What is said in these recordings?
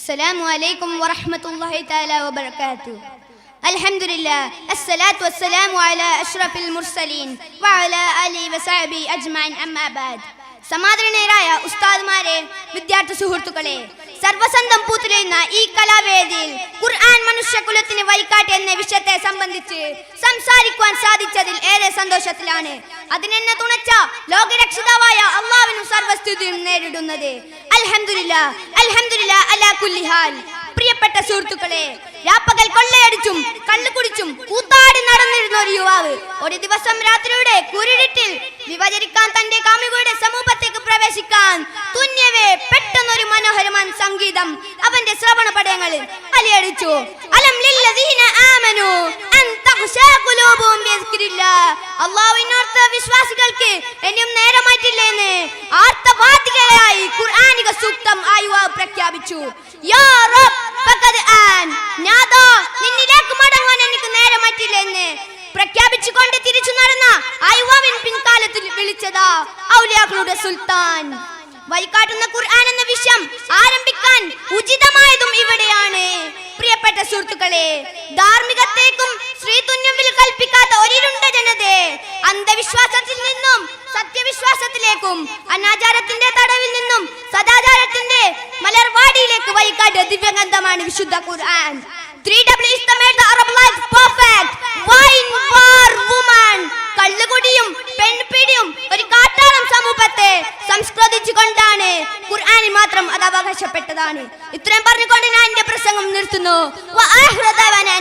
السلام عليكم ورحمة الله تعالى وبركاته. الحمد لله الصلاة والسلام على أشرف المرسلين وعلى آله وصحبه أجمعين أما بعد. സമാദരണീയരായ ഉസ്താദ്മാരെ, വിദ്യാർത്ഥി സുഹൃത്തുക്കളെ, സർവസന്തം പൂത്തുലയുന്ന ഈ കലാവേദിയിൽ ഖുർആൻ മനുഷ്യകുലത്തിന് വഴികാട്ടി എന്ന വിഷയത്തെ സംബന്ധിച്ച് സംസാരിക്കുവാൻ സാധിച്ചതിൽ ഏറെ സന്തോഷത്തിലാണ്. അതിനെന്നെ തുണച്ച ലോകരക്ഷിതാവായ അള്ളാഹുവിനും സർവസ്തുതിയും നേരിടുന്നത്. അൽഹംദുലില്ലാഹ് അൽഹംദുലില്ലാഹ് അലാ കുല്ലി ഹാൽ. പ്രിയപ്പെട്ട സുഹൃത്തുക്കളെ, രാപ്പകൽ കൊള്ളയടിച്ചും കള്ളുകുടിച്ചും കൂത്താടി നടന്നിരുന്ന ഒരു യുവാവ് ഒരു ദിവസം രാത്രിയുടെ കുരുടിട്ടിൽ വിവചരിക്കാൻ തന്റെ കാമുകിയുടെ സമൂഹത്തേക്ക് പ്രവേശിക്കാൻ തുന്യവേ പെട്ടെന്നൊരു മനോഹരമായ സംഗീതം അവന്റെ ശ്രവണ പടയങ്ങളിൽ അലയടിച്ചു. അലം ലില്ലദീന ആമനു അൻ തഖ്ശാ ഖുലൂബുഹും ബിദിക്രില്ലാഹ്. അല്ലാഹുവിനോർത്ത വിശ്വാസികൾക്ക് ഇനിയും നേരമായിട്ടില്ലെന്ന് ആർത്തവാദികളായി ഖുർആനിക സൂക്തം ആ യുവാവ് പ്രഖ്യാപിച്ചു. യാ റബ്ബ് ഫഖദ് ആൻ, ഞാദാ നിന്നിലേക്ക് മടങ്ങാൻ എനിക്ക് നേരമായിട്ടില്ലെന്ന് പ്രഖ്യാപിച്ചുകൊണ്ട് തിരിച്ചു നടന്ന ആ യുവാവിൻ പിൻകാലത്തിൽ വിളിച്ചതാ ഔലിയാക്കളുടെ സുൽത്താൻ. വഴികാട്ടുന്ന ഖുർആൻ എന്ന വിഷയം ആരംഭിക്കാൻ ഉചിതമായതും ഇവിടെയാണ്. പ്രിയപ്പെട്ട സുഹൃത്തുക്കളെ, ധാർമ്മികത്തേക്കും ശ്രീതുന്യവിൽ കൽപ്പിക്കാത്ത ഒരിരുണ്ട ജനതയെ അന്ധവിശ്വാസത്തിൽ നിന്നും സത്യവിശ്വാസത്തിലേക്കും അനാചാരത്തിന്റെ തടവിൽ നിന്നും സദാചാരത്തിന്റെ മലർവാടിയിലേക്ക് വഴികാട്ടിയ ദിവ്യഗ്രന്ഥമാണ് വിശുദ്ധ ഖുർആൻ. 3W is the made the Arab life perfect. Wine, war, woman. കള്ളുകുടിയും പെൺപിടിയും ഒരു കാട്ടാളം സമൂഹത്തെ സംസ്കൃതിച്ചുകൊണ്ടാണ് ഖുർആനിൽ മാത്രം അത് അവകാശപ്പെട്ടതാണ്. ഇത്രയും പറഞ്ഞുകൊണ്ട് ഞാൻ എന്റെ പ്രസംഗം നിർത്തുന്നു.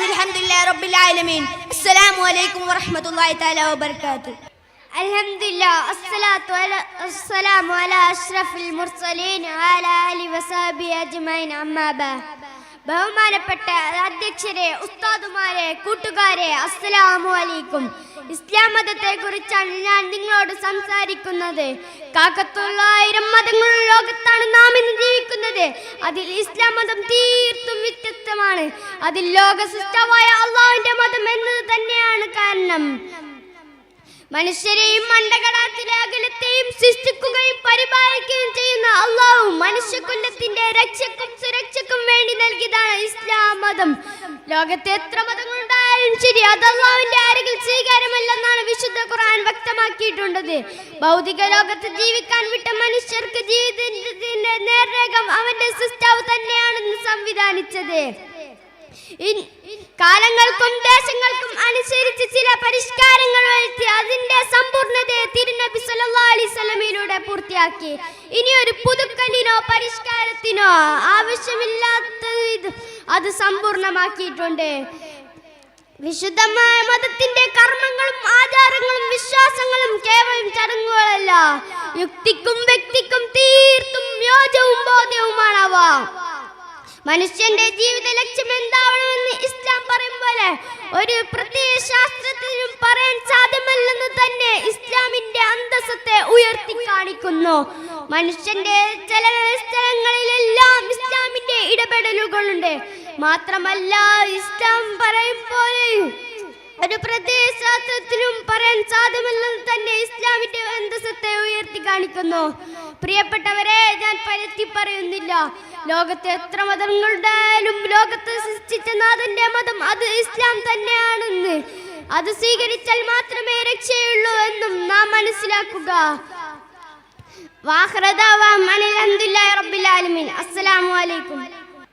അൽഹംദുലില്ലാഹി റബ്ബിൽ ആലമീൻ. അസ്സലാമു അലൈക്കും വറഹ്മത്തുള്ളാഹി തആല വബറകാതുഹു. അൽഹംദുലില്ലാഹ് അസ്സലാത്തു വസ്സലാമു അലാ അഷ്റഫിൽ മുർസലീൻ വഅലാ ആലിഹി വസഹബിഹി അജ്മഈൻ അമ്മാ ബഅദ്. ബഹുമാനപ്പെട്ട അധ്യക്ഷരെ, ഉസ്താദുമാരെ, കൂട്ടുകാരെ, അസ്സലാമു അലൈക്കും. ഇസ്ലാം മതത്തെ കുറിച്ചാണ് ഞാൻ നിങ്ങളോട് സംസാരിക്കുന്നത്. കാക്കത്തുള്ളായിരം മതങ്ങളുടെ ലോകത്താണ് നാം ഇന്ന് ജീവിക്കുന്നത്. അതിൽ ഇസ്ലാം മതം തീർത്തും വ്യത്യസ്തമാണ്. അതിൽ ലോക സൃഷ്ടാവായ അള്ളാഹുവിന്റെ മതം എന്നത് തന്നെയാണ് കാരണം. മനുഷ്യരെയും മണ്ഡകടാത്തിലെ അകലത്തെയും സൃഷ്ടിക്കുകയും പരിപാലിക്കുകയും ചെയ്യുന്ന അള്ളാഹു മനുഷ്യകുലത്തിന്റെ രക്ഷയ്ക്കും സുരക്ഷയ്ക്കും വേണ്ടി നൽകിയതാണ് ഇസ്ലാം മതം. ലോകത്തെ എത്ര മതങ്ങളുണ്ടായാലും ശരി, അത് അള്ളാഹുവിന്റെ അരികിൽ സ്വീകാര്യമല്ലെന്നാണ് വിശുദ്ധ ഖുർആൻ വ്യക്തമാക്കിയിട്ടുള്ളത്. ഭൗതിക ലോകത്ത് ജീവിക്കാൻ വിട്ട മനുഷ്യർക്ക് ജീവിതത്തിന്റെ നേർരേഖ അവന്റെ സൃഷ്ടാവ് തന്നെയാണെന്ന് സംവിധാനിച്ചത്. കാലങ്ങൾക്കും ദേശങ്ങൾക്കും അനുസരിച്ച് ചില പരിഷ്കാരങ്ങൾ വരുത്തി അതിന്റെ സമ്പൂർണ്ണതയെ തിരുനബി സല്ലല്ലാഹു അലൈഹി വസല്ലമയിലൂടെ പൂർത്തിയാക്കി. ഇനി ഒരു പുതുക്കലിനോ പരിഷ്കാരത്തിനോ ആവശ്യമില്ലാത്ത അത് സമ്പൂർണ്ണമാക്കിയിട്ടുണ്ട്. വിശുദ്ധമായ മതത്തിന്റെ കർമ്മങ്ങളും ആചാരങ്ങളും വിശ്വാസങ്ങളും കേവലം ചടങ്ങുകളല്ല, യുക്തിക്കും വ്യക്തിക്കും തീർത്തും യോജവും ബോധ്യവുമാണവ. മനുഷ്യന്റെ ജീവിത ലക്ഷ്യം എന്താവണമെന്ന് ഇസ്ലാം പറയും പോലെ ഒരു പ്രത്യയ ശാസ്ത്രത്തിനും പറയാൻ സാധ്യമല്ലെന്ന് തന്നെ ഇസ്ലാമിന്റെ അന്തസ്സത്തെ ഉയർത്തി കാണിക്കുന്നു. മനുഷ്യന്റെ ചലനസ്ഥലങ്ങളിലെല്ലാം ഇസ്ലാമിന്റെ ഇടപെടലുകളുണ്ട്. മാത്രമല്ല, ഇസ്ലാം പറയും പോലെ ഒരു പ്രത്യയ ശാസ്ത്രത്തിനും പറയാൻ സാധ്യമല്ലെന്ന് തന്നെ ഇസ്ലാമിന്റെ അന്തസ്സത്തെ ഉയർത്തി കാണിക്കുന്നു. പ്രിയപ്പെട്ടവരെ, ഞാൻ പരത്തി പറയുന്നില്ല. ലോകത്തെ എത്ര മതങ്ങളുണ്ടായാലും ലോകത്തെ സൃഷ്ടിച്ച നാഥന്റെ മതം അത് ഇസ്ലാം തന്നെയാണെന്ന്, അത് സ്വീകരിച്ചാൽ മാത്രമേ രക്ഷയുള്ളൂ എന്നും നാം മനസ്സിലാക്കുക. അൽഹംദുലില്ലാഹി റബ്ബിൽ ആലമീൻ. അസ്സലാമു അലൈക്കും.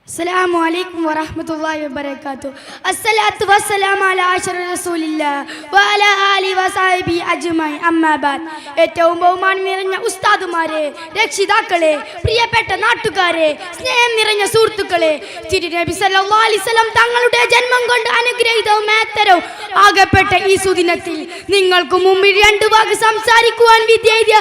അസ്സലാമു അലൈക്കും വറഹ്മത്തുള്ളാഹി വബറകാതുഹു. അസ്സലാത്തു വസ്സലാമു അലാ അഷ്റഫി റസൂലില്ലാഹ് വഅലാ ആലിഹി വസഹബിഹി അജ്മഈൻ അമ്മാ ബഅദ്. ഏറ്റവും ബഹുമാനം നിറഞ്ഞ ഉസ്താദുമാരെ, രക്ഷിതാക്കളെ, പ്രിയപ്പെട്ട നാട്ടുകാരെ, സ്നേഹം നിറഞ്ഞ സുഹൃത്തുക്കളെ, തിരുനബി സല്ലല്ലാഹു അലൈഹി വസല്ലം തങ്ങളുടെ ജന്മം കൊണ്ട് അനുഗ്രഹീതവും മേത്തരവും ആകപ്പെട്ട ഈ സുദിനത്തിൽ നിങ്ങൾക്ക് മുമ്പിൽ രണ്ട് വാക്ക് സംസാരിക്കുവാൻ വിദ്യയെഴുതിയ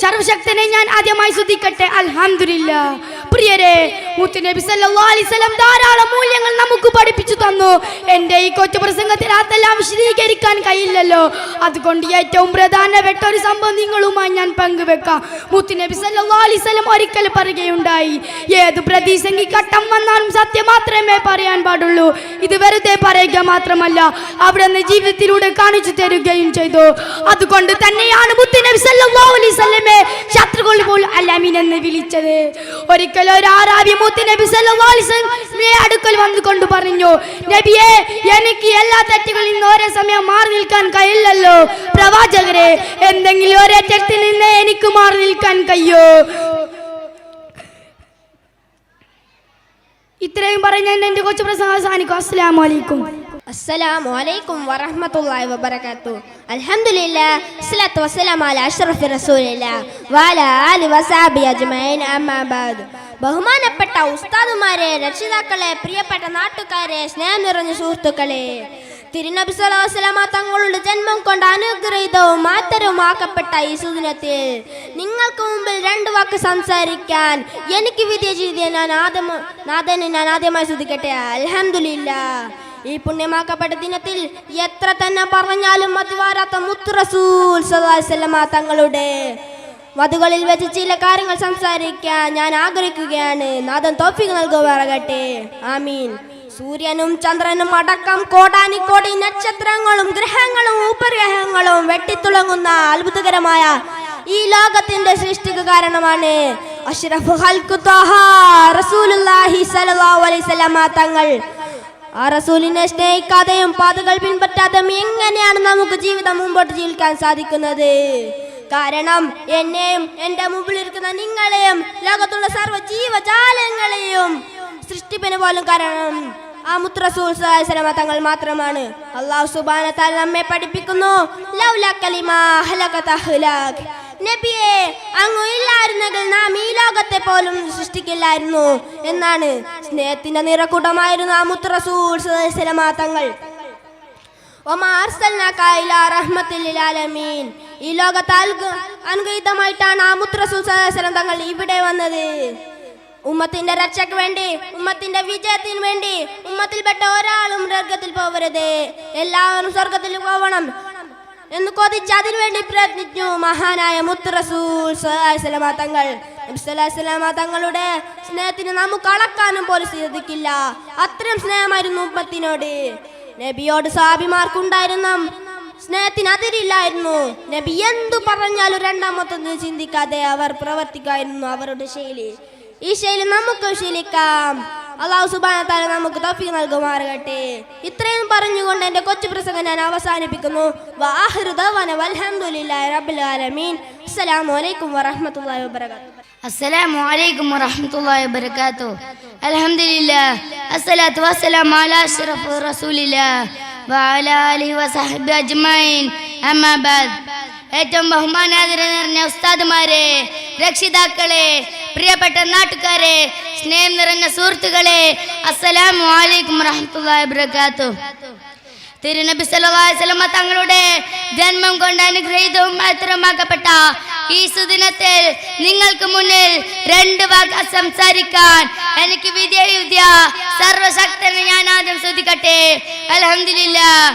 സർവശക്തനെ ഞാൻ ആദ്യമായി സ്തുതിക്കട്ടെ. അൽഹംദുലില്ലാഹ്. പ്രിയരെ, മുത്തുനബി സല്ലല്ലാഹു അലൈഹി വസല്ലം ധാരാളം മൂല്യങ്ങൾ നമുക്ക് പഠിപ്പിച്ചു തന്നു. എൻ്റെ ഈ കൊച്ചു പ്രസംഗത്തിൽ അതെല്ലാം വിശദീകരിക്കാൻ കഴിയില്ലല്ലോ. അതുകൊണ്ട് ഏറ്റവും പ്രധാനപ്പെട്ട ഒരു സംഭവം നിങ്ങളുമായി ഞാൻ പങ്കുവെക്കാം. മുത്തുനബി സല്ലല്ലാഹു അലൈഹി വസല്ലം ഒരിക്കൽ പറയുകയുണ്ടായി, ഏത് പ്രതിസന്ധി ഘട്ടം വന്നാലും സത്യം മാത്രമേ പറയാൻ പാടുള്ളൂ. ഇത് വെറുതെ പറയുക മാത്രമല്ല, അവിടെ നിന്ന് ജീവിതത്തിലൂടെ കാണിച്ചു തരുകയും ചെയ്തു. അതുകൊണ്ട് തന്നെയാണ് മുത്തുനബി സല്ലല്ലാഹു അലൈഹി വസല്ലമയെ ശത്രുക്കൾ പോലും അൽ അമീൻ എന്ന് വിളിച്ചത്. ഒരിക്കൽ ഒരു അറാബി മുത്തുനബി സല്ലല്ലാഹു സല്ലല്ലാഹു അലൈഹി വസല്ലം അടുക്കൽ വന്നുകൊണ്ട് പറഞ്ഞു, നബിയെ, എനിക്ക് എല്ലാ തെറ്റുകളിൽ നിന്ന് ഒരേ സമയം മാറി നിൽക്കാൻ കഴിയില്ലല്ലോ. പ്രവാചകരെ, എന്തെങ്കിലും ഒരേ തെറ്റിൽ നിന്ന് എനിക്ക് മാറി നിൽക്കാൻ കഴിയോ? ഇത്രയും പറഞ്ഞ എന്റെ കൊച്ചു പ്രസംഗം അവസാനിക്കും. അസ്സലാമു അലൈക്കും. അസ്സലാമു അലൈക്കും വറഹ്മത്തുള്ളാഹി വബറകാതുഹു. അൽഹംദുലില്ലാഹ് സ്വല്ലത്തു വസ്സലാമു അലാ അഷ്റഫി റസൂലില്ലാഹ് വഅലാ ആലിഹി വസഹബിഹി അജ്മഈൻ അമ്മാ ബഅദ്. ബഹുമാനപ്പെട്ട ഉസ്താദുമാരെ, രക്ഷിതാക്കളെ, പ്രിയപ്പെട്ട നാട്ടുകാരെ, സ്നേഹം നിറഞ്ഞ സുഹൃത്തുക്കളെ, തിരുനബി സല്ലല്ലാഹു അലൈഹി വസല്ലമ തങ്ങളുടെ ജന്മം കൊണ്ട് അനുഗ്രഹീതവും മാതരവുമാക്കപ്പെട്ട ഈ സുദിനത്തിൽ നിങ്ങൾക്ക് മുമ്പിൽ രണ്ട് വാക്ക് സംസാരിക്കാൻ എനിക്ക് വിധിയ ചെയ്തിയ ഞാൻ ആദ്യമായി സ്തുതിക്കട്ടെ. അൽഹംദുലില്ലാഹ്. ഈ പുണ്യമാക്കപ്പെട്ട ദിനത്തിൽ എത്ര തന്നെ പറഞ്ഞാലും മതിവരാത്ത മുത്ത് റസൂൽ സല്ലല്ലാഹു അലൈഹി വസല്ലമ തങ്ങളുടെ വധുകളിൽ വെച്ച് ചില കാര്യങ്ങൾ സംസാരിക്കാൻ ഞാൻ ആഗ്രഹിക്കുകയാണ്. നാഥൻ തൗഫീഖ് നൽകുമാറാകട്ടെ. ആമീൻ. സൂര്യനും ചന്ദ്രനും അടക്കം കോടാനിക്കോടി നക്ഷത്രങ്ങളും ഗ്രഹങ്ങളും ഉപഗ്രഹങ്ങളും വെട്ടിത്തുളങ്ങുന്ന അത്ഭുതകരമായ ഈ ലോകത്തിന്റെ സൃഷ്ടിക്ക് കാരണമാണ് അഷ്റഫുൽ ഖൽഖ് ത്വഹ റസൂലുള്ളാഹി സ്വല്ലല്ലാഹു അലൈഹി വസല്ലമ തങ്ങൾ. ആ റസൂലിനെ സ്നേഹിക്കാതെയും പാതകൾ പിൻപറ്റാതെയും എങ്ങനെയാണ് നമുക്ക് ജീവിതം മുമ്പോട്ട് ജീവിക്കാൻ സാധിക്കുന്നത്? കാരണം എന്നെയും എന്റെ മുമ്പിലിരിക്കുന്ന നിങ്ങളെയും ലോകത്തുള്ള സർവ്വ ജീവജാലങ്ങളെയും സൃഷ്ടിപ്പിന് പോലും കാരണം ആ മുത്ത് റസൂൽ സ്വല്ലല്ലാഹു അലൈഹി വസല്ലമ തങ്ങൾ മാത്രമാണ്. അല്ലാഹു സുബ്ഹാനഹു വ തആല നമ്മെ പഠിപ്പിക്കുന്നു, ലൗലാ കലിമാ ഹലകത ഹലാക്. നബിയെ, അങ്ങ് ഇല്ലായിരുന്നെങ്കിൽ നാം ഈ ലോകത്തെ പോലും സൃഷ്ടിക്കില്ലായിരുന്നു എന്നാണ്. സ്നേഹത്തിന്റെ നിറകൂടമായിരുന്നു ആ മുത്ത് റസൂൽ സ്വല്ലല്ലാഹു അലൈഹി വസല്ലമ തങ്ങൾ. വമാ അർസൽനാക ഇലാ റഹ്മത്തിൽ ലിൽ ആലമീൻ. ഈ ലോകത്തെ അനുഗ്രഹീതമായിട്ടാണ് ആ മുത്ത് റസൂൽ സ്വല്ലല്ലാഹു അലൈഹി വസല്ലം തങ്ങൾ ഇവിടെ വന്നത്. ഉമ്മത്തിന്റെ രക്ഷയ്ക്ക് വേണ്ടി, ഉമ്മത്തിന്റെ വിജയത്തിന് വേണ്ടി ഉമ്മത്തിൽപ്പെട്ട ഒരാളും നരകത്തിൽ പോവരുത്, എല്ലാവരും സ്വർഗത്തിൽ പോവണം എന്ന് കൊതിച്ച് അതിനു വേണ്ടി പ്രയത്നിച്ചു മഹാനായ മുത്ത് റസൂൽ സ്വല്ലല്ലാഹു അലൈഹി വസല്ലമ തങ്ങൾ. നബി സല്ലല്ലാഹു അലൈഹി വസല്ലമ തങ്ങളുടെ സ്നേഹത്തിന് നമുക്ക് അളക്കാനും പോലും സാധിക്കില്ല. അത്രയും സ്നേഹമായിരുന്നു ഉമ്മത്തിനോട്. നബിയോട് സഹാബിമാർക്കുണ്ടായിരുന്ന സ്നേഹത്തിന് അതിരില്ലായിരുന്നു. നബി എന്തു പറഞ്ഞാലും രണ്ടാമത്തൊന്നും ചിന്തിക്കാതെ അവർ പ്രവർത്തിക്കായിരുന്നു അവരുടെ ശൈലി. ഈ ശൈലി നമുക്ക് ശീലിക്കാം. അല്ലാഹു സുബ്ഹാനഹു വ തആല നമുക്ക് തൗഫീഖ് നൽകുമാറാകട്ടെ. ഇത്രയും പറഞ്ഞുകൊണ്ട് എൻ്റെ കൊച്ചു പ്രസംഗം ഞാൻ അവസാനിപ്പിക്കുന്നു. വആഖിറു ദഅവാനാ വൽഹംദുലില്ലാഹി റബ്ബിൽ ആലമീൻ. അസ്സലാമു അലൈക്കും വറഹ്മത്തുള്ളാഹി വബറകാതുഹു. അസ്സലാമു അലൈക്കും വറഹ്മത്തുള്ളാഹി വബറകാതുഹു. അൽഹംദുലില്ലാഹ് അസ്സലാത്തു വസ്സലാമു അലാ അഷ്റഫി റസൂലില്ലാഹ് വഅലാ ആലിഹി വസഹബിഹി അജ്മഈൻ അമ്മാ ബഅദ്. ഏറ്റവും ബഹുമാനാദരം നിറഞ്ഞ ഉസ്താദുമാരെ, രക്ഷിതാക്കളെ, പ്രിയപ്പെട്ട നാട്ടുകാരെ, സ്നേഹം നിറഞ്ഞ സുഹൃത്തുക്കളെ, അസ്സലാമു അലൈക്കും വറഹ്മത്തുള്ളാഹി വബറകാതുഹു. തിരുനബി സല്ലല്ലാഹു അലൈഹി വസല്ലമ തങ്ങളുടെ ജന്മം കൊണ്ട് അനുഗ്രഹീതവും മാത്രമാക്കപ്പെട്ട ഈ സുദിനത്തിൽ നിങ്ങൾക്ക് മുന്നിൽ രണ്ട് വാക്ക് സംസാരിക്കാൻ എനിക്ക് വിധിയെഴുതിയ സർവശക്തനെ ഞാൻ ആദ്യം സ്തുതിക്കട്ടെ. അൽഹംദുലില്ലാഹ്.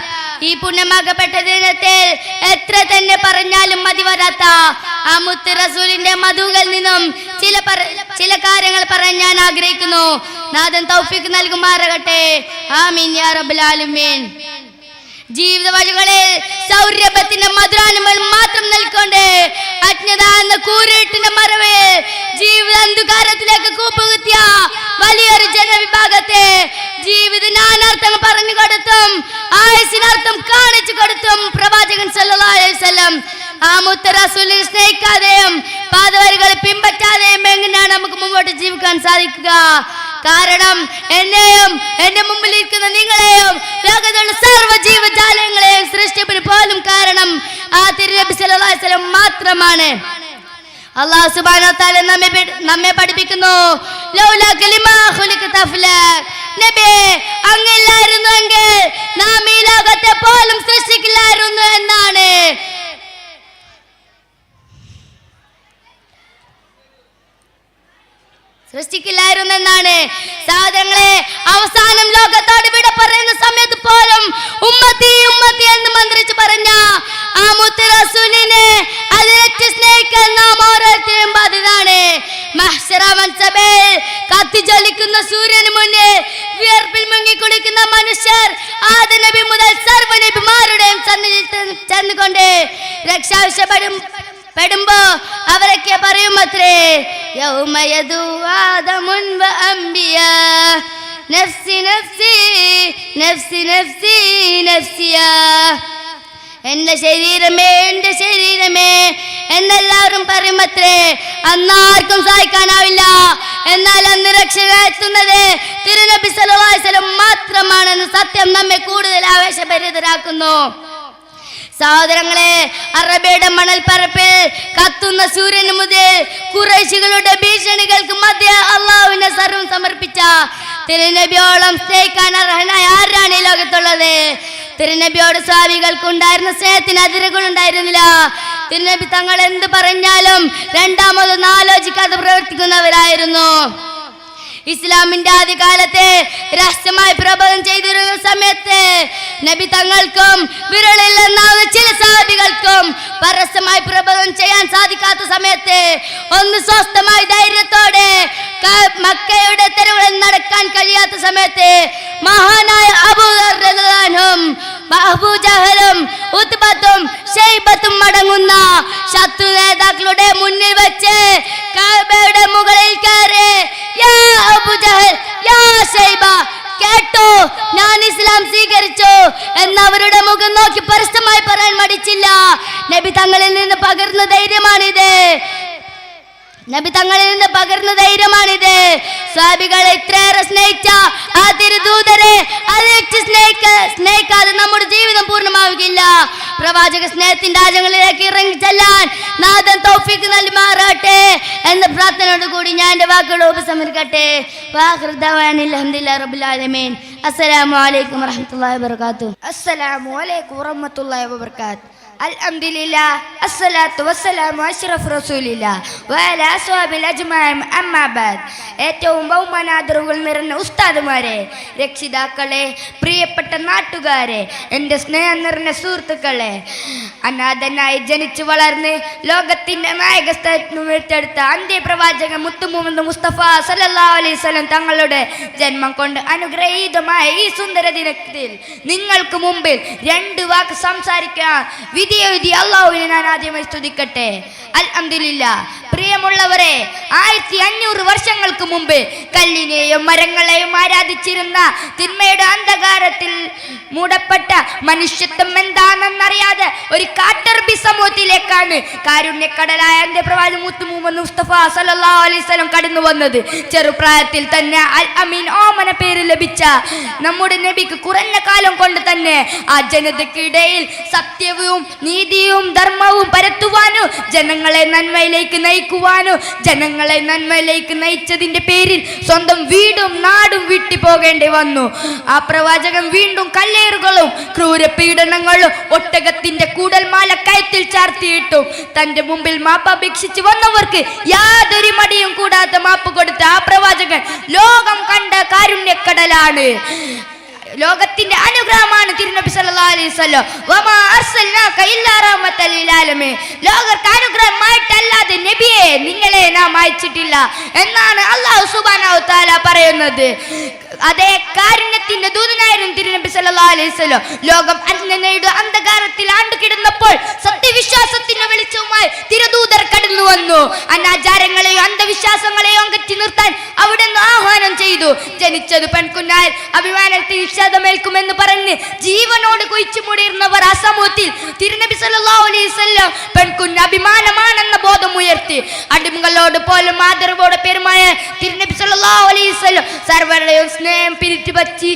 ഈ പുണ്യമാക്കപ്പെട്ട ദിനത്തിൽ എത്ര തന്നെ പറഞ്ഞാലും മതി വരാത്ത ആ മുത്ത് റസൂലിന്റെ മധുകളിൽ നിന്നും ചില കാര്യങ്ങൾ പറയാൻ ഞാൻ ആഗ്രഹിക്കുന്നു. നാഥൻ തൗഫീഖ് നൽകുമാറാകട്ടെ. ആമീൻ യാ റബ്ബൽ ആലമീൻ. ജീവിത വഴികളിൽ സൗരഭ്യത്തിന്റെ മധുരാനുഭവം മാത്രം നൽകൊണ്ട് അജ്ഞത എന്ന കൂരിട്ടിന്റെ മറവിൽ ജീവിത അന്ധകാരത്തിലേക്ക് കൂപ്പുകുത്തിയ വലിയൊരു ജനവിഭാഗത്തെ ജീവിത നാനാർത്ഥങ്ങൾ പറഞ്ഞു കൊടുത്തും ആയുസിനർത്ഥം കാണിച്ചു കൊടുത്തും പ്രവാചകൻ സല്ലല്ലാഹു അലൈഹി വസല്ലം ആ മുത്ത് റസൂലിനെ സ്നേഹിക്കാതെയും പാതവരികൾ പിൻപറ്റാതെയും എങ്ങനെയാണ് നമുക്ക് മുമ്പോട്ട് ജീവിക്കാൻ സാധിക്കുക? കാരണം എന്നെയും എന്റെ മുമ്പിൽ ഇരിക്കുന്ന നിങ്ങളെയും ലോകത്തുള്ള സർവ്വ ജീവജാലങ്ങളെയും സൃഷ്ടിപ്പിന് പോലും കാരണം ആ തിരുനബി സല്ലല്ലാഹു അലൈഹി വസല്ലം മാത്രമാണ്. അല്ലാഹു സുബ്ഹാനഹു വ തആല നമ്മെ പഠിപ്പിക്കുന്നു, ലൗലാ കലിമാ ഖുലിഖത ഫലക്. നബി, അങ്ങില്ലായിരുന്നെങ്കിൽ നാം ഈ ലോകത്തെ പോലും സൃഷ്ടിക്കില്ലായിരുന്നു എന്നാണ്. സൃഷ്ടിക്കില്ലായിരുന്നെന്നാണ്. സാധനങ്ങളെ അവസാനം ലോകത്തോട് വിട പറയുന്ന സമയത്ത് പോലും ഉമ്മത്തി ഉമ്മത്തി എന്ന് മന്ത്രിച്ച് പറഞ്ഞ ആ മുത്ത് റസൂലിനെ അതിരറ്റ് സ്നേഹിക്കാൻ നാം ഓരോരുത്തരും ബാധ്യതയാണ്. മഹ്ശറ മൻസബിൽ കത്തിജ്വലിക്കുന്ന സൂര്യന് മുന്നിൽ വിയർപ്പിൽ മുങ്ങി കുളിക്കുന്ന മനുഷ്യർ ആദം നബി മുതൽ സർവ്വ നബിമാരുടെയും സന്നിധിയിൽ ചെന്നുകൊണ്ട് രക്ഷാവശ്യപ്പെടുമ്പോ അവരൊക്കെ പറയുമത്രേ, യൗമ യദൂ ആദമുൻ വ അംബിയാ നഫ്സി നഫ്സി നഫ്സി നഫ്സി നഫ്സിയാ. എന്റെ ശരീരമേ എന്റെ ശരീരമേ എന്നെല്ലാവരും പറയുമത്രേ. അന്നാർക്കും സഹായിക്കാനാവില്ല. എന്നാൽ അന്ന് രക്ഷക എത്തുന്നത് തിരുനബി സല്ലല്ലാഹു അലൈഹി വസല്ലം മാത്രമാണെന്ന് സത്യം നമ്മെ കൂടുതൽ ആവേശഭരിതരാക്കുന്നു. സഹോദരങ്ങളെ, അറബിയുടെ മണൽപ്പരപ്പിൽ കത്തുന്ന സൂര്യന് മുതൽ ഖുറൈശികളുടെ ഭീഷണികൾക്ക് മധ്യ അള്ളാഹുവിനെ സർവ്വം സമർപ്പിച്ച തിരുനബിയോളം സ്നേഹിക്കാൻ അർഹനായ ആരാണ് ഈ ലോകത്തുള്ളത്? തിരുനബിയോട് സ്വാമികൾക്ക് ഉണ്ടായിരുന്ന സ്നേഹത്തിന് അതിരുകൾ ഉണ്ടായിരുന്നില്ല. തിരുനബി തങ്ങൾ എന്ത് പറഞ്ഞാലും രണ്ടാമതൊന്നും ആലോചിക്കാതെ പ്രവർത്തിക്കുന്നവരായിരുന്നു. ഇസ്ലാമിന്റെ ആദ്യകാലത്തെ രഹസ്യമായി പ്രബോധനം ചെയ്തിരുന്ന സമയത്ത് നബി തങ്ങൾക്കും വിരളില്ലെന്നാവുന്ന ചില സഹാബികൾക്കും പരസ്യമായി പ്രബോധനം ചെയ്യാൻ സാധിക്കാത്ത സമയത്ത് ഒന്ന് സ്വസ്ഥമായി ധൈര്യത്തോടെ മക്കയുടെ തെരുവുകളിൽ നടക്കാൻ കഴിയാത്ത സമയത്ത് മഹാനായ അബൂ ജഹലും ഉത്ബത്തും ഷൈബത്തും അടങ്ങുന്ന ശത്രു നേതാക്കളുടെ മുന്നിൽ വെച്ച് കഅബയുടെ മുകളിൽ കയറി യാ അബൂ ജഹൽ യാ ഷൈബ, കേട്ടോ ഞാൻ ഇസ്ലാം സ്വീകരിച്ചു എന്നവരുടെ മുഖം നോക്കി പരസ്യമായി പറയാൻ മടിച്ചില്ല. നബി തങ്ങളിൽ നിന്ന് പകർന്ന ധൈര്യമാണിത്. സ്വഹാബികളെ ഇത്രയേറെ സ്നേഹിച്ച ആ തിരുദൂതരെ സ്നേഹിക്കാതെ നമ്മുടെ ജീവിതം പൂർണ്ണമാവുകയില്ല. പ്രവാചക സ്നേഹത്തിന്റെ ആഴങ്ങളിലേക്ക് ഇറങ്ങി ചെല്ലാൻ നാഥൻ തൗഫീഖ് നൽകുമാറാട്ടെ എന്ന പ്രാർത്ഥനയോട് കൂടി ഞാൻ എന്റെ വാക്കുകൾ ഉപസംഹരിക്കട്ടെ. അസ്സലാമു അലൈക്കും വറഹ്മത്തുള്ളാഹി വബറകാതുഹു. അസ്സലാമു അലൈക്കും വറഹ്മത്തുള്ളാഹി വബറകാതുഹു. അൽഹംദുലില്ലാഹ് അസ്സലാത്തു വസ്സലാമു അഷ്റഫു റസൂലില്ലാഹ് വഅലാ അസ്ഹാബിൽ അജ്മഈൻ അമ്മാ ബഅദ്. ഏറ്റവും ബഹുമാനാദരവുകൾ നിറഞ്ഞ ഉസ്താദുമാരെ, രക്ഷിതാക്കളെ, പ്രിയപ്പെട്ട നാട്ടുകാരെ, എൻ്റെ സ്നേഹം നിറഞ്ഞ സുഹൃത്തുക്കളെ, അനാഥനായി ജനിച്ചു വളർന്ന് ലോകത്തിന്റെ നായകസ്ഥാനം ഏറ്റെടുത്ത അന്ത്യപ്രവാചകൻ മുത്തു മുഹമ്മദ് മുസ്തഫ സല്ലല്ലാഹു അലൈഹി വസല്ലം തങ്ങളുടെ ജന്മം കൊണ്ട് അനുഗ്രഹീതമായ ഈ സുന്ദര ദിനത്തിൽ നിങ്ങൾക്ക് മുമ്പിൽ രണ്ട് വാക്ക് സംസാരിക്കാൻ വിധിയെഴുതി അള്ളാഹുവിനെ ഞാൻ ആദ്യമായി സ്തുതിക്കട്ടെ. അൽഹംദുലില്ലാഹ്. പ്രിയമുള്ളവരെ, 1500 വർഷങ്ങൾക്ക് മുമ്പ് കല്ലിനെയും മരങ്ങളെയും ആരാധിച്ചിരുന്ന തിന്മയുടെ അന്ധകാരത്തിൽ മൂടപ്പെട്ട മനുഷ്യത്വം എന്താണെന്നറിയാതെ ഒരു കാട്ടർബി സമൂഹത്തിലേക്കാണ് കാരുണ്യക്കടലായ അന്ത്യപ്രവാചകൻ മുത്തു മുഹമ്മദ് മുസ്തഫ സല്ലല്ലാഹു അലൈഹി വസല്ലം കടന്നു വന്നത്. ചെറുപ്രായത്തിൽ തന്നെ അൽ അമീൻ ഓമന പേര് ലഭിച്ച നമ്മുടെ നബിക്ക് കുറഞ്ഞ കാലം കൊണ്ട് തന്നെ ആ ജനതയ്ക്കിടയിൽ സത്യവും നീതിയും ധർമ്മവും പരത്തുവാനും ജനങ്ങളെ നന്മയിലേക്ക് നയിച്ചതിന്റെ പേരിൽ സ്വന്തം വീടും നാടും വിട്ടു പോകേണ്ടി വന്നു. ആ പ്രവാചകൻ വീണ്ടും കല്ലേറുകളും ക്രൂരപീഡനങ്ങളും ഒട്ടകത്തിന്റെ കൂടൽമാല കയത്തിൽ ചാർത്തിയിട്ടും തന്റെ മുമ്പിൽ മാപ്പ് അപേക്ഷിച്ച് വന്നവർക്ക് യാതൊരു മടിയും കൂടാതെ മാപ്പ് കൊടുത്ത ആ പ്രവാചകൻ ലോകം കണ്ട കാരുണ്യക്കടലാണ്. ലോകത്തിന്റെ അനുഗ്രഹമാണ് തിരുനബി സല്ലല്ലാഹു അലൈഹി വസല്ലം. വമാ അർസൽനാക ഇല്ലാ റഹ്മത്തൽ ലിൽ ആലമീൻ. ലോകർക്ക് അനുഗ്രഹമായിട്ടല്ലാതെ നബിയെ നിങ്ങളെ നാം അയച്ചിട്ടില്ല എന്നാണ് അല്ലാഹു സുബ്ഹാനഹു വ തആല പറയുന്നത്. അതേ കാരുണ്യത്തിന്റെ ദൂതനായിരുന്നു തിരുനബി സല്ലല്ലാഹു അലൈഹി വസല്ലം. ലോകം അജ്ഞതയുടെ അന്ധകാരത്തിൽ ആണ്ടുകിടന്നപ്പോൾ സത്യവിശ്വാസത്തിന്റെ വെളിച്ചവുമായി തിരുദൂതർ കടന്നു വന്നു. അനാചാരങ്ങളെയും അന്ധവിശ്വാസങ്ങളെയും അകറ്റി നിർത്താൻ അവിടുന്ന് ആഹ്വാനം ചെയ്തു. ജനിച്ചത് പെൺകുഞ്ഞായി അഭിമാനത്തിൽ വിഷാദമേൽക്കുമെന്ന് പറഞ്ഞ് ജീവനോട് കുഴിച്ചു മൂടിയിരുന്നവർ ആ സമൂഹത്തിൽ തിരുനബി സല്ലല്ലാഹു അലൈഹി വസല്ലം പെൺകുഞ്ഞ് അഭിമാനമാണെന്ന ബോധം ഉയർത്തി. അടിമകളോട് പോലും ആദരവോടെ പെരുമായ തിരുനബി സല്ലല്ലാഹു അലൈഹി വസല്ലം സർവരുടെയും സ്നേഹം പിരിച്ചുപറ്റി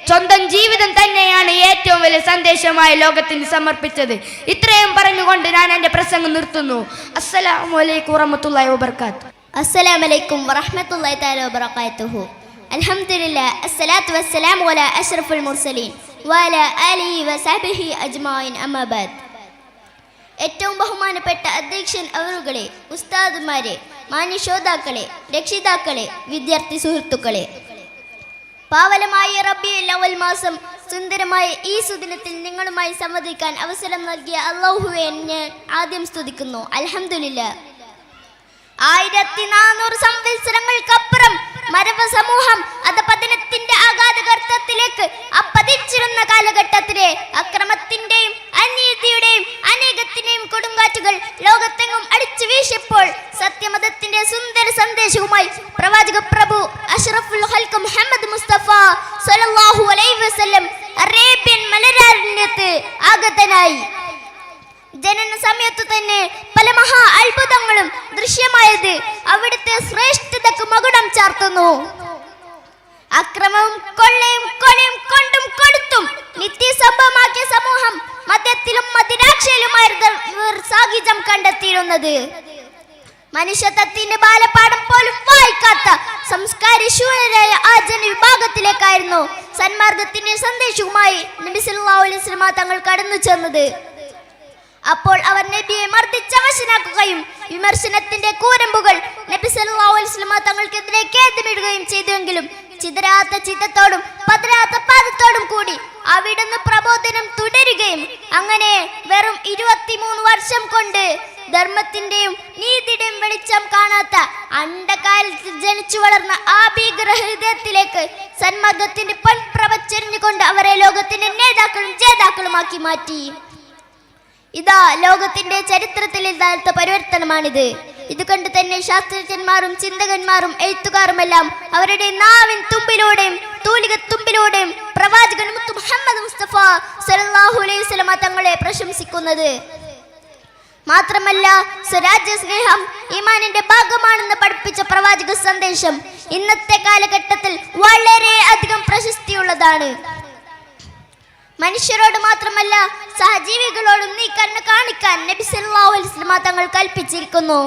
സ്വന്തം ജീവിതം തന്നെയാണ് ഏറ്റവും വലിയ സന്ദേശമായി ലോകത്തിന് സമർപ്പിച്ചത്. ഇത്രയും പറഞ്ഞുകൊണ്ട് ഞാൻ എൻ്റെ പ്രസംഗം നിർത്തുന്നു. അസ്സലാമു അലൈക്കും വറഹ്മത്തുള്ളാഹി വബറകാതുഹു. അസ്സലാമു അലൈക്കും വറഹ്മത്തുള്ളാഹി തആല വബറകാതുഹു. അൽഹംദുലില്ലാഹ് അസ്സലാത്തു വസ്സലാമു അലാ അഷ്റഫുൽ മുർസലീൻ വഅലാ ആലിഹി വസഹ്ബിഹി അജ്മഈൻ അമ്മാ ബഅദ്. ഏറ്റവും ബഹുമാനപ്പെട്ട അധ്യക്ഷൻ അവറുകളെ, ഉസ്താദുമാരെ, മാന്യശ്രോതാക്കളെ, രക്ഷിതാക്കളെ, വിദ്യാർത്ഥി സുഹൃത്തുക്കളെ, പാവനമായ റബീഉൽ അവ്വൽ മാസം സുന്ദരമായ ഈ സുദിനത്തിൽ നിങ്ങളുമായി സംവദിക്കാൻ അവസരം നൽകിയ അല്ലാഹുവെ ഞാൻ ആദ്യം സ്തുതിക്കുന്നു. അൽഹംദുലില്ലാഹ്. 1400 സംവത്സരങ്ങൾക്കപ്പുറം മരവ സമൂഹം അധപതനത്തിന്റെ ആഘാതഗർത്തത്തിലേക്ക് അപ്പതിച്ചിരുന്ന കാലഘട്ടത്തിലെ അക്രമത്തിന്റെയും അനീതിയുടെയും അനേകത്തിന്റെയും കൊടുങ്കാറ്റുകൾ ലോകത്തെങ്ങും അടിച്ചു വീശിയപ്പോൾ സത്യമതത്തിന്റെ സുന്ദര സന്ദേശവുമായി പ്രവാചക പ്രഭു അഷ്റഫുൽ ഖൽഖ് മുഹമ്മദ് മുസ്തഫ വസല്ലം അറേബ്യൻ മലരാരണ്യത്ത് ആഗതനായി. ജനന സമയത്തു തന്നെ പല മഹാ അത്ഭുതങ്ങളും ദൃശ്യമായത് അവിടുത്തെ ശ്രേഷ്ഠതക്ക് മകുടം ചാർത്തുന്നു. അക്രമവും കൊള്ളയും കൊലയും കൊണ്ടും കൊടുത്തും നിത്യസംഭവമാക്കിയ സമൂഹം മദ്യത്തിലും മദിരാക്ഷയിലുമായിരുന്നു സാഹിത്യം കണ്ടെത്തിയിരുന്നത്. മനുഷ്യത്വത്തിന്റെ ബാലപാഠം പോലും വായിക്കാത്ത സംസ്കാരശൂന്യരായ ആ ജനവിഭാഗത്തിലേക്കായിരുന്നു സന്മാർഗത്തിന്റെ സന്ദേശവുമായി നബി സല്ലല്ലാഹു അലൈഹി വസല്ലം തങ്ങൾ കടന്നു ചെന്നത്. അപ്പോൾ അവർ നബിയെ മർദ്ദിച്ചവശനാക്കുകയും വിമർശനത്തിന്റെ കൂരമ്പുകൾ നബി സല്ലല്ലാഹു അലൈഹി വസല്ലം തങ്ങൾക്കെതിരെ കേന്ദ്രമിടുകയും ചെയ്തുവെങ്കിലും ചിതരാത്ത ചിത്തത്തോടും പതരാത്ത പാദത്തോടും കൂടി അവിടുന്ന് പ്രബോധനം തുടരുകയും അങ്ങനെ വെറും 23 വർഷം കൊണ്ട് ധർമ്മത്തിന്റെയും നീതിയുടെയും വെളിച്ചം കാണാത്ത അണ്ടകാലത്ത് ജനിച്ചു വളർന്ന ആ ഭീകര ഹൃദയത്തിലേക്ക് സന്മാർഗത്തിന്റെ പൊൻപ്രഭ ചൊരിഞ്ഞുകൊണ്ട് അവരെ ലോകത്തിന്റെ നേതാക്കളും ജേതാക്കളുമാക്കി മാറ്റി. ഇതാ ലോകത്തിന്റെ ചരിത്രത്തിൽ ഇല്ലാത്ത പരിവർത്തനമാണിത്. ഇതുകൊണ്ട് തന്നെ ശാസ്ത്രജ്ഞന്മാരും ചിന്തകന്മാരും എഴുത്തുകാരുമെല്ലാം അവരുടെ നാവിൻ തുമ്പിലൂടെയും തൂലികത്തുമ്പിലൂടെയും പ്രവാചകൻ മുഹമ്മദ് മുസ്തഫ സല്ലല്ലാഹു അലൈഹി വസല്ലം തങ്ങളെ പ്രശംസിക്കുന്നത്. മാത്രമല്ല സ്വരാജ്യ സ്നേഹം ഈമാനിന്റെ ഭാഗമാണെന്ന് പഠിപ്പിച്ച പ്രവാചക സന്ദേശം ഇന്നത്തെ കാലഘട്ടത്തിൽ വളരെ അധികം പ്രശസ്തിയുള്ളതാണ്. മനുഷ്യരോട് മാത്രമല്ല സഹജീവികളോടും നീ കണ്ണ് കാണിക്കാൻ നബി സല്ലല്ലാഹു അലൈഹി വസല്ലം തങ്ങൾ കൽപ്പിച്ചിരിക്കുന്നു.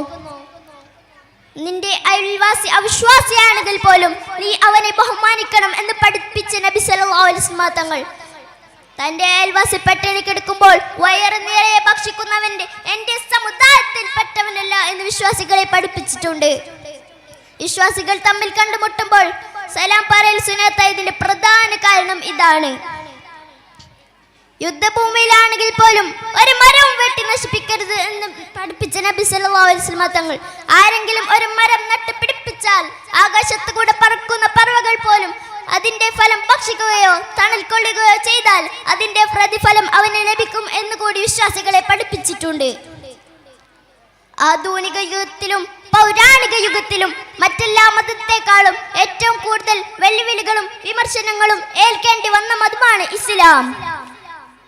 നിന്റെ അയൽവാസി അവിശ്വാസിയാണെങ്കിൽ പോലും നീ അവനെ ബഹുമാനിക്കണം എന്ന് പഠിപ്പിച്ച നബി സല്ലല്ലാഹു അലൈഹി വസല്ലം തങ്ങൾ തന്റെ അയൽവാസി പട്ടിണി കിടക്കുമ്പോൾ വയറ് നിറയെ ഭക്ഷിക്കുന്നവന്റെ എന്റെ സമുദായത്തിൽ പെട്ടവനല്ല എന്ന് വിശ്വാസികളെ പഠിപ്പിച്ചിട്ടുണ്ട്. വിശ്വാസികൾ തമ്മിൽ കണ്ടുമുട്ടുമ്പോൾ സലാം പറയൽ സുന്നത്തായതിന്റെ പ്രധാന കാരണം ഇതാണ്. യുദ്ധഭൂമിയിലാണെങ്കിൽ പോലും ഒരു മരവും വെട്ടി നശിപ്പിക്കരുത് എന്ന് പഠിപ്പിച്ച നബി സല്ലല്ലാഹു അലൈഹി വസല്ലം തങ്ങൾ ആരെങ്കിലും ഒരു മരം നട്ടുപിടിപ്പിച്ചാൽ ആകാശത്ത് കൂടെ പറക്കുന്ന പറവകൾ പോലും അതിന്റെ ഫലം ഭക്ഷിക്കുകയോ തണൽ കൊള്ളുകയോ ചെയ്താൽ അതിന്റെ പ്രതിഫലം അവന് ലഭിക്കും എന്ന് കൂടി വിശ്വാസികളെ പഠിപ്പിച്ചിട്ടുണ്ട്. ആധുനിക യുഗത്തിലും പൗരാണിക യുഗത്തിലും മറ്റെല്ലാ മതത്തെക്കാളും ഏറ്റവും കൂടുതൽ വെല്ലുവിളികളും വിമർശനങ്ങളും ഏൽക്കേണ്ടി വന്ന മതമാണ് ഇസ്ലാം.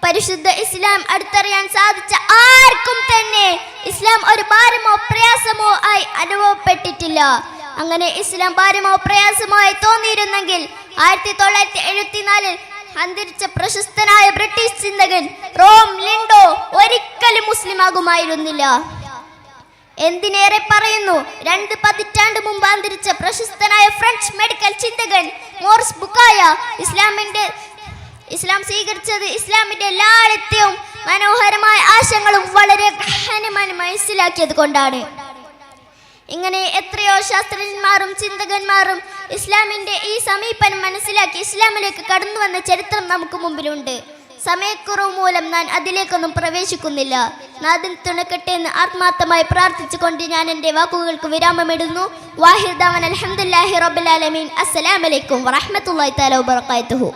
പരിശുദ്ധ ഇസ്ലാം അടുത്തറിയാൻ സാധിച്ച ആർക്കും തന്നെ ഇസ്ലാം ഒരു ഭാരമോ പ്രയാസമോ ആയി അനുഭവപ്പെട്ടിട്ടില്ല. അങ്ങനെ ഇസ്ലാം ഭാരമോ പ്രയാസമോ ആയി തോന്നിയിരുന്നെങ്കിൽ 1974 അന്തരിച്ച പ്രശസ്തനായ ബ്രിട്ടീഷ് ചിന്തകൻ റോം ലിൻഡോ ഒരിക്കലും മുസ്ലിം ആകുമായിരുന്നില്ല. എന്തിനേറെ പറയുന്നു, 2 പതിറ്റാണ്ട് മുമ്പ് അന്തരിച്ച പ്രശസ്തനായ ഫ്രഞ്ച് മെഡിക്കൽ ചിന്തകൻ മോറിസ് ബുക്കായ ഇസ്ലാം സ്വീകരിച്ചത് ഇസ്ലാമിന്റെ ലാളിത്യവും മനോഹരമായ ആശയങ്ങളും വളരെ ഗഹനമായി മനസ്സിലാക്കിയത് കൊണ്ടാണ്. ഇങ്ങനെ എത്രയോ ശാസ്ത്രജ്ഞന്മാരും ചിന്തകന്മാരും ഇസ്ലാമിന്റെ ഈ സമീപനം മനസ്സിലാക്കി ഇസ്ലാമിലേക്ക് കടന്നു വന്ന ചരിത്രം നമുക്ക് മുമ്പിലുണ്ട്. സമയക്കുറവ് മൂലം ഞാൻ അതിലേക്കൊന്നും പ്രവേശിക്കുന്നില്ല. നാഥൻ തുണക്കട്ടെ എന്ന് ആത്മാർത്ഥമായി പ്രാർത്ഥിച്ചുകൊണ്ട് ഞാൻ എൻ്റെ വാക്കുകൾക്ക് വിരാമമിടുന്നു. വാഹിദ് അൽഹംദുലില്ലാഹി റബ്ബിൽ ആലമീൻ. അസ്സലാമു അലൈക്കും വറഹ്മത്തുള്ളാഹി തആല വബറകാതുഹു.